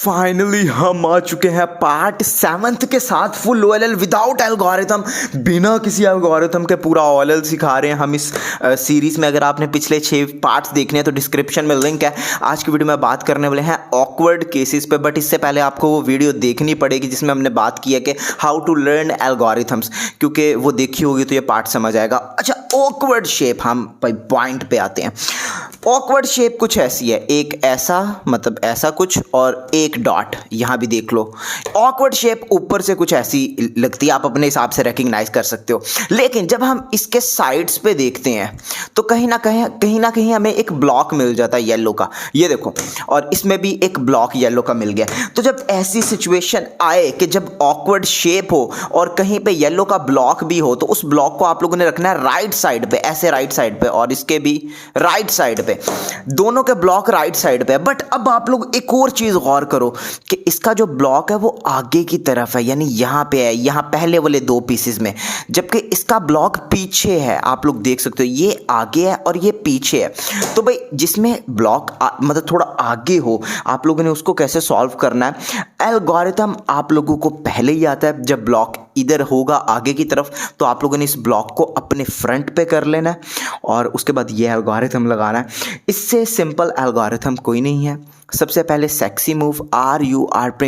Finally हम आ चुके हैं पार्ट 7 के साथ फुल ओएलएल विदाउट एल्गोरिथम, बिना किसी एल्गोरिथम के पूरा ओएलएल सिखा रहे हैं हम इस सीरीज में। अगर आपने पिछले 6 पार्ट्स देखने हैं तो डिस्क्रिप्शन में लिंक है। आज की वीडियो में बात करने वाले हैं ऑकवर्ड केसेस पे, बट इससे पहले आपको वो वीडियो देखनी पड़ेगी जिसमें हमने बात की है कि हाउ टू लर्न एल्गोरिथम्स, क्योंकि वो देखी होगी तो ये पार्ट समझ आएगा। अच्छा, ऑकवर्ड शेप, हम पॉइंट पे आते हैं। ऑकवर्ड शेप कुछ ऐसी है, एक ऐसा मतलब ऐसा कुछ और एक डॉट, यहाँ भी देख लो। ऑकवर्ड शेप ऊपर से कुछ ऐसी लगती है, आप अपने हिसाब से रिकग्नाइज कर सकते हो। लेकिन जब हम इसके साइड्स पे देखते हैं तो कहीं ना कहीं हमें एक ब्लॉक मिल जाता है येलो का, ये देखो, और इसमें भी एक ब्लॉक येलो का मिल गया। तो जब ऐसी सिचुएशन आए कि जब ऑकवर्ड शेप हो और कहीं पे येलो का ब्लॉक भी हो, तो उस ब्लॉक को आप लोगों ने रखना है राइट साइड पे, ऐसे राइट साइड पे, और इसके भी राइट साइड पे, दोनों के ब्लॉक राइट साइड पे। बट अब आप लोग एक और चीज गौर करो कि इसका जो ब्लॉक है वो आगे की तरफ है, यानी यहां पे है, यहां पहले वाले 2 पीसेस में, जबकि इसका ब्लॉक पीछे है। आप लोग देख सकते हो ये आगे है और ये पीछे है। तो भाई जिसमें ब्लॉक मतलब थोड़ा आगे हो, आप लोगों ने उसको कैसे सॉल्व करना है। एल्गोरिथम आप लोगों को पहले ही आता है। जब ब्लॉक इधर होगा आगे की तरफ तो आप लोगों ने इस ब्लॉक को अपने फ्रंट पे कर लेना है और उसके बाद ये एल्गोरिथम लगाना है। इससे सिंपल एल्गोरिथम कोई नहीं है। सबसे पहले सेक्सी मूव RU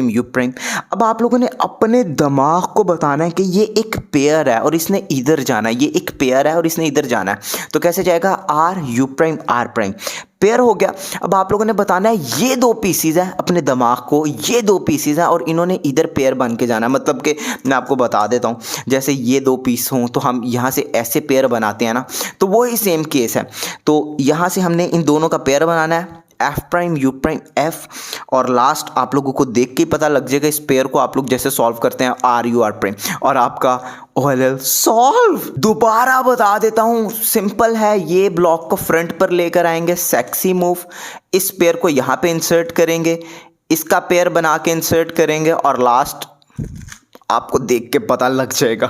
U'। अब आप लोगों ने अपने दिमाग को बताना है कि ये एक पेयर है और इसने इधर जाना है, ये एक पेयर है और इसने इधर जाना है। तो कैसे जाएगा, RU' R', पेयर हो गया। अब आप लोगों ने बताना है ये 2 पीसीज है, अपने दिमाग को ये 2 पीसीज है और इन्होंने इधर पेयर बन के जाना है। मतलब कि मैं आपको बता देता हूँ, जैसे ये 2 पीस हों तो हम यहाँ से ऐसे पेयर बनाते हैं ना, तो वही सेम केस है। तो यहाँ से हमने इन दोनों का पेयर बनाना है, F' U' F, और लास्ट आप लोगों को देख के ही पता लग जाएगा इस पेयर को आप लोग जैसे सॉल्व करते हैं RU R', और आपका OLL सॉल्व। दोबारा बता देता हूं, सिंपल है। ये ब्लॉक को फ्रंट पर लेकर आएंगे, सेक्सी मूव, इस पेयर को यहां पे इंसर्ट करेंगे, इसका पेयर बना के इंसर्ट करेंगे, और लास्ट आपको देख के पता लग जाएगा।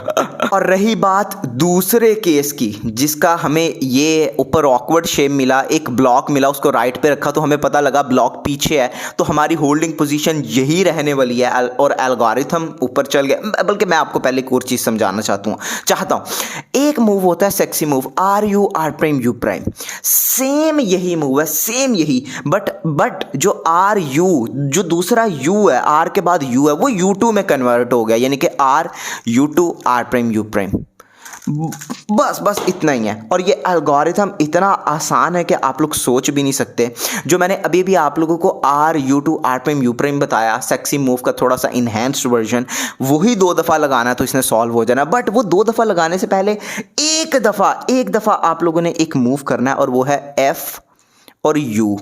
और रही बात दूसरे केस की, जिसका हमें ये ऊपर ऑकवर्ड शेप मिला, एक ब्लॉक मिला, उसको राइट पे रखा तो हमें पता लगा ब्लॉक पीछे है, तो हमारी होल्डिंग पोजीशन यही रहने वाली है और एल्गोरिथम ऊपर चल गया। बल्कि मैं आपको पहले एक और चीज समझाना चाहता हूं। एक मूव होता है sexy move RU R' U', same यही मूव है, सेम यही, बट जो RU, जो दूसरा U है, R के बाद U है, वो U2 में कन्वर्ट हो गया, यानी कि RU2 R' U'। बस इतना ही है। और ये एल्गोरिथम इतना आसान है कि आप लोग सोच भी नहीं सकते। जो मैंने अभी भी आप लोगों को RU2 R' U' बताया, सेक्सी मूव का थोड़ा सा इनहेंस्ड वर्जन, वही 2 दफ़ा लगाना है तो इसने सॉल्व हो जाना। बट वो 2 दफ़ा लगाने से पहले एक दफ़ा आप लोगों ने एक मूव करना है, और वो है F और U।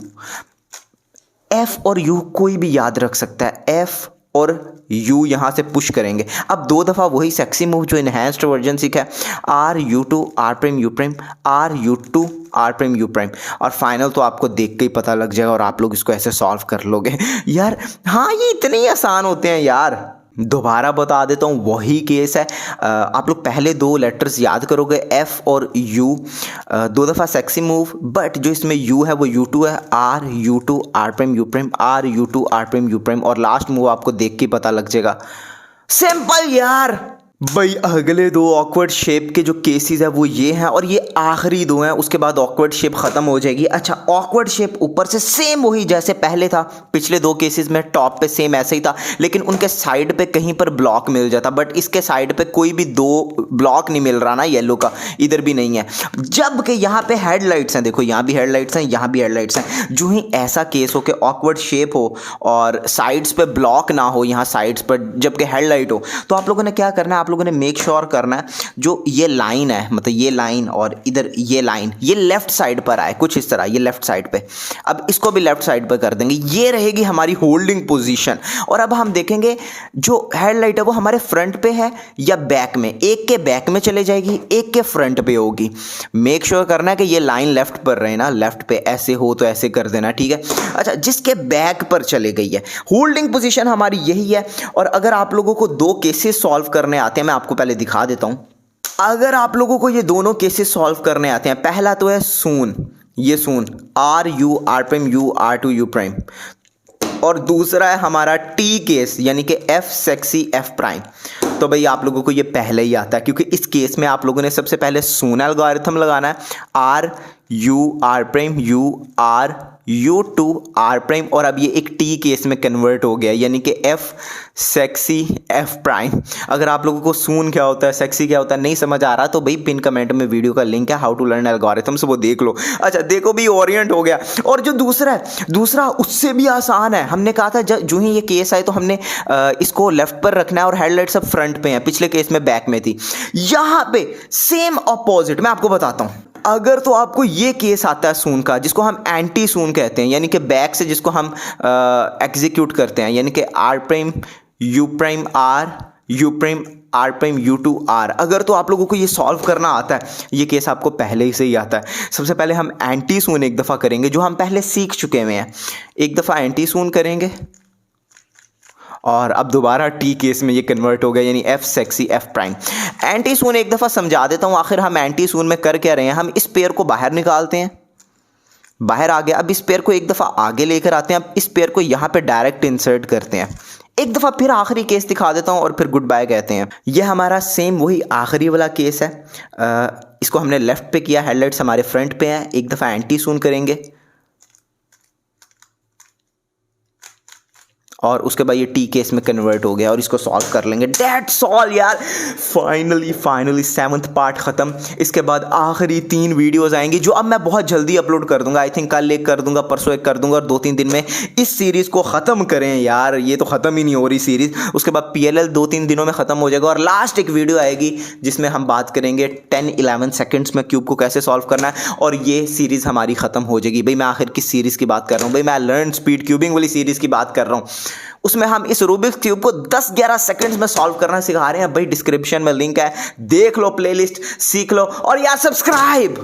F और U कोई भी याद रख सकता है, F और U यहां से पुश करेंगे। अब 2 दफ़ा वही सेक्सी मूव जो इनहेंस्ड वर्जन सीखा है, RU2 R' U', RU2 R' U', और फाइनल तो आपको देख के ही पता लग जाएगा और आप लोग इसको ऐसे सॉल्व कर लोगे यार। हाँ, ये इतने ही आसान होते हैं यार। दोबारा बता देता हूँ, वही केस है। आप लोग पहले 2 लेटर्स याद करोगे, F और U, 2 दफ़ा सेक्सी मूव, बट जो इसमें U है वो U2 है, RU2 R' U', RU2 R' U', और लास्ट मूव आपको देख के पता लग जाएगा। सिंपल यार। भाई अगले 2 ऑकवर्ड शेप के जो केसेस है वो ये हैं, और ये आखिरी 2 हैं, उसके बाद ऑकवर्ड शेप खत्म हो जाएगी। अच्छा, ऑकवर्ड शेप ऊपर से सेम वही जैसे पहले था, पिछले 2 केसेस में टॉप पे सेम ऐसे ही था, लेकिन उनके साइड पे कहीं पर ब्लॉक मिल जाता, बट इसके साइड पे कोई भी 2 ब्लॉक नहीं मिल रहा ना, येलो का इधर भी नहीं है, जबकि यहाँ पे हेडलाइट्स हैं। देखो यहाँ भी हेडलाइट्स हैं, यहाँ भी हेडलाइट्स हैं। जो ही ऐसा केस हो कि ऑकवर्ड शेप हो और साइड्स पे ब्लॉक ना हो, यहाँ साइड्स पर जबकि हेडलाइट हो, तो आप लोगों ने क्या करना है, आप लोगों ने मेक श्योर करना है जो ये लाइन है, मतलब ये लाइन और इधर ये लाइन, ये लेफ्ट साइड पर आए कुछ इस तरह, ये लेफ्ट साइड पे। अब इसको भी लेफ्ट साइड पर कर देंगे, ये रहेगी हमारी होल्डिंग पोजीशन। और अब हम देखेंगे जो हेडलाइट है वो हमारे फ्रंट पे है या बैक में। एक के बैक में चले जाएगी, एक के फ्रंट पे होगी। मेक श्योर करना है कि ये लाइन लेफ्ट पर रहे ना, लेफ्ट पे ऐसे हो तो ऐसे कर देना, ठीक है। अच्छा, जिसके बैक पर चले गई है, होल्डिंग पोजीशन हमारी यही है। और अगर आप लोगों को 2 केसेस सॉल्व करने आते हैं, मैं आपको पहले दिखा देता हूं। अगर आप लोगों को ये दोनों केसेस सॉल्व करने आते हैं, पहला तो है सून, ये सून RU R', U R2 U'। और दूसरा है हमारा टी केस यानी कि एफ सेक्सी एफ प्राइम। तो भाई आप लोगों को ये पहले ही आता है क्योंकि इस केस में आप लोगों ने सबसे पहले सूना एल्गोरिथम लगाना है, R U R prime U R U two R prime, और अब ये एक टी केस में कन्वर्ट हो गया यानी कि एफ सेक्सी एफ प्राइम। अगर आप लोगों को सून क्या होता है, सेक्सी क्या होता है नहीं समझ आ रहा तो भाई पिन कमेंट में वीडियो का लिंक है, हाउ टू लर्न एल्गोरिथम्स, वो देख लो। अच्छा देखो भी ओरिएंट हो गया। और जो दूसरा है, दूसरा उससे भी आसान है। हमने कहा था जो ही ये केस आए तो हमने इसको लेफ्ट पर रखना है और हेडलाइट सब फ्रंट पे हैं, पिछले केस में बैक में थी। यहाँ पे सेम अपोजिट मैं आपको बताता हूँ। अगर तो आपको ये केस आता है सून का जिसको हम एंटी सून कहते हैं यानी कि बैक से जिसको हम एग्जीक्यूट करते हैं यानी कि R prime U prime R U prime R prime U two R, अगर तो आप लोगों को ये सॉल्व करना आता है, ये केस आपको पहले ही से ही आता है। सबसे पहले हम एंटी सून एक दफ़ा करेंगे जो हम पहले सीख चुके हुए हैं, एक दफ़ा एंटी सून करेंगे और अब दोबारा टी केस में ये कन्वर्ट हो गया यानी एफ सेक्सी एफ प्राइम। एंटी सून एक दफ़ा समझा देता हूँ। आखिर हम एंटी सून में कर क्या रहे हैं, हम इस पेयर को बाहर निकालते हैं, बाहर आ गया। अब इस पेयर को एक दफ़ा आगे लेकर आते हैं, अब इस पेयर को यहाँ पे डायरेक्ट इंसर्ट करते हैं। एक दफ़ा फिर आखिरी केस दिखा देता हूँ और फिर गुड बाय कहते हैं। यह हमारा सेम वही आखिरी वाला केस है। इसको हमने लेफ्ट पे किया, हेडलाइट्स हमारे फ्रंट पे हैं। एक दफ़ा एंटी सून करेंगे और उसके बाद ये टी केस में कन्वर्ट हो गया और इसको सॉल्व कर लेंगे। डेट्स ऑल यार, फाइनली 7th पार्ट ख़त्म। इसके बाद आखिरी 3 वीडियोस आएंगी जो अब मैं बहुत जल्दी अपलोड कर दूंगा। आई थिंक कल एक कर दूंगा, परसों एक कर दूंगा और 2-3 दिन में इस सीरीज़ को ख़त्म करें यार। ये तो ख़त्म ही नहीं हो रही सीरीज़। उसके बाद PLL 2-3 दिनों में ख़त्म हो जाएगा और लास्ट एक वीडियो आएगी जिसमें हम बात करेंगे 10-11 सेकेंड्स में क्यूब को कैसे सॉल्व करना है और ये सीरीज़ हमारी ख़त्म हो जाएगी। भाई मैं आखिर किस सीरीज़ की बात कर रहा हूँ, भाई मैं लर्न स्पीड क्यूबिंग वाली सीरीज़ की बात कर रहा हूँ। उसमें हम इस रूबिक्स क्यूब को 10-11 सेकंड्स में सॉल्व करना सिखा रहे हैं। भाई डिस्क्रिप्शन में लिंक है, देख लो प्लेलिस्ट, सीख लो और यार सब्सक्राइब।